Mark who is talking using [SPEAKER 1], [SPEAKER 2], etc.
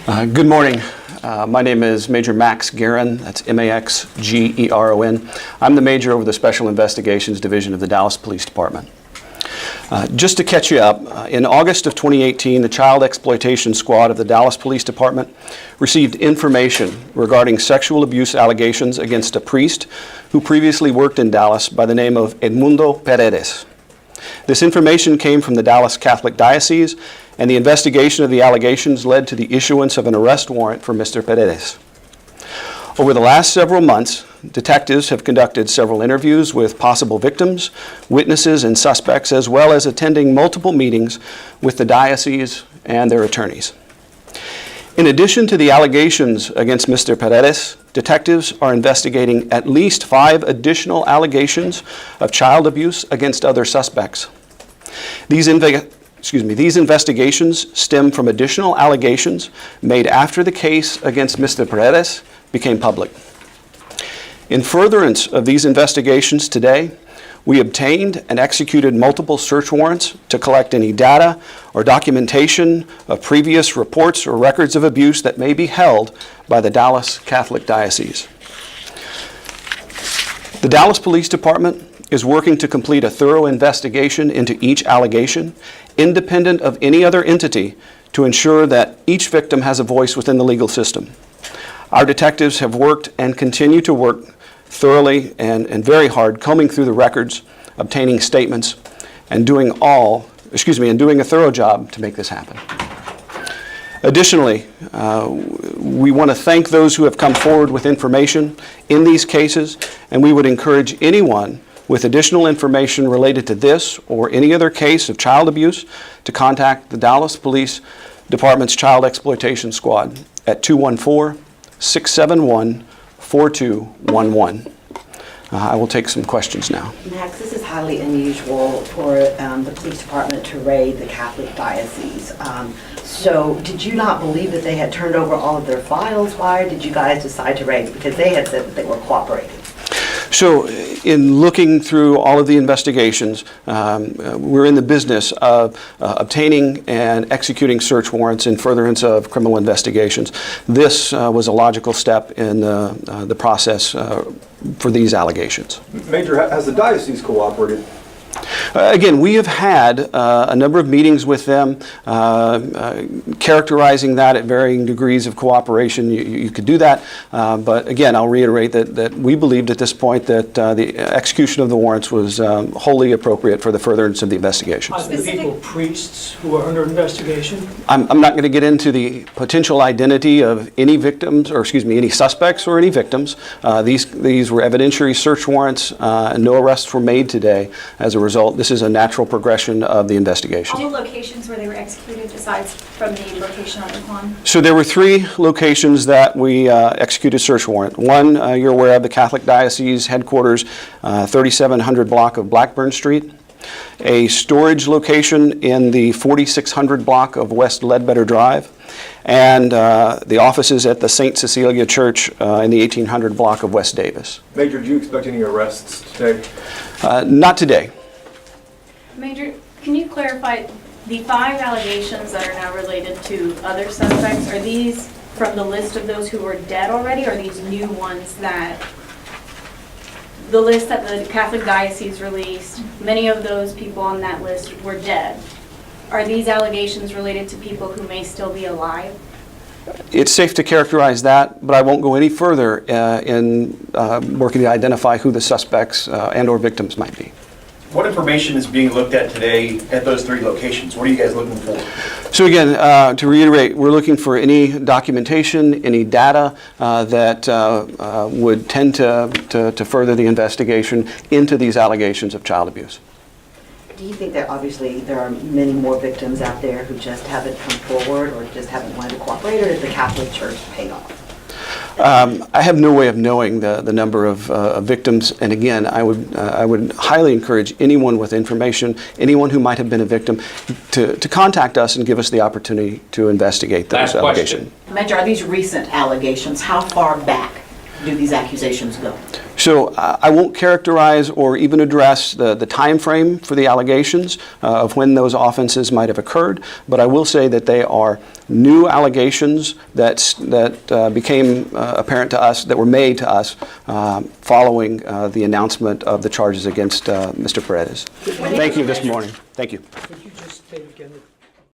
[SPEAKER 1] Good morning. My name is Major Max Guerin. That's M-A-X-G-E-R-O-N. I'm the major over the Special Investigations Division of the Dallas Police Department. Just to catch you up, in August of 2018, the Child Exploitation Squad of the Dallas Police Department received information regarding sexual abuse allegations against a priest who previously worked in Dallas by the name of Edmundo Paredes. This information came from the Dallas Catholic Diocese, and the investigation of the allegations led to the issuance of an arrest warrant for Mr. Paredes. Over the last several months, detectives have conducted several interviews with possible victims, witnesses, and suspects, as well as attending multiple meetings with the diocese and their attorneys. In addition to the allegations against Mr. Paredes, detectives are investigating at least 5 additional allegations of child abuse against other suspects. These investigations stem from additional allegations made after the case against Mr. Paredes became public. In furtherance of these investigations today, we obtained and executed multiple search warrants to collect any data or documentation of previous reports or records of abuse that may be held by the Dallas Catholic Diocese. The Dallas Police Department is working to complete a thorough investigation into each allegation, independent of any other entity, to ensure that each victim has a voice within the legal system. Our detectives have worked and continue to work thoroughly and very hard, combing through the records, obtaining statements, and doing a thorough job to make this happen. Additionally, we want to thank those who have come forward with information in these cases, and we would encourage anyone with additional information related to this or any other case of child abuse to contact the Dallas Police Department's Child Exploitation Squad at 214-671-4211. I will take some questions now.
[SPEAKER 2] Max, this is highly unusual for the police department to raid the Catholic Diocese. So did you not believe that they had turned over all of their files? Why did you guys decide to raid? Because they had said that they were cooperating.
[SPEAKER 1] So in looking through all of the investigations, we're in the business of obtaining and executing search warrants in furtherance of criminal investigations. This was a logical step in the process for these allegations.
[SPEAKER 3] Major, has the diocese cooperated?
[SPEAKER 1] Again, we have had a number of meetings with them, characterizing that at varying degrees of cooperation. You could do that, but again, I'll reiterate that we believed at this point that the execution of the warrants was wholly appropriate for the furtherance of the investigation.
[SPEAKER 4] Are the people priests who are under investigation?
[SPEAKER 1] I'm not going to get into the potential identity of any victims, or any suspects or any victims. These were evidentiary search warrants, and no arrests were made today as a result. This is a natural progression of the investigation.
[SPEAKER 5] All the locations where they were executed aside from the location on the lawn?
[SPEAKER 1] So there were 3 locations that we executed search warrant. One, you're aware of, the Catholic Diocese headquarters, 3700 block of Blackburn Street. A storage location in the 4600 block of West Ledbetter Drive. And the offices at the St. Cecilia Church in the 1800 block of West Davis.
[SPEAKER 3] Major, do you expect any arrests today?
[SPEAKER 1] Not today.
[SPEAKER 5] Major, can you clarify the 5 allegations that are now related to other suspects? Are these from the list of those who were dead already, or are these new ones that the list that the Catholic Diocese released, many of those people on that list were dead? Are these allegations related to people who may still be alive?
[SPEAKER 1] It's safe to characterize that, but I won't go any further in working to identify who the suspects and or victims might be.
[SPEAKER 6] What information is being looked at today at those 3 locations? What are you guys looking for?
[SPEAKER 1] So again, to reiterate, we're looking for any documentation, any data that would tend to further the investigation into these allegations of child abuse.
[SPEAKER 2] Do you think that obviously there are many more victims out there who just haven't come forward or just haven't wanted to cooperate, or did the Catholic Church pay off?
[SPEAKER 1] I have no way of knowing the number of victims, and again, I would highly encourage anyone with information, anyone who might have been a victim, to contact us and give us the opportunity to investigate those allegations.
[SPEAKER 2] Major, are these recent allegations? How far back
[SPEAKER 7] do these accusations go?
[SPEAKER 1] So I won't characterize or even address the time frame for the allegations of when those offenses might have occurred, but I will say that they are new allegations that became apparent to us, that were made to us following the announcement of the charges against Mr. Paredes. Thank you this morning. Thank you.
[SPEAKER 4] Could you just state again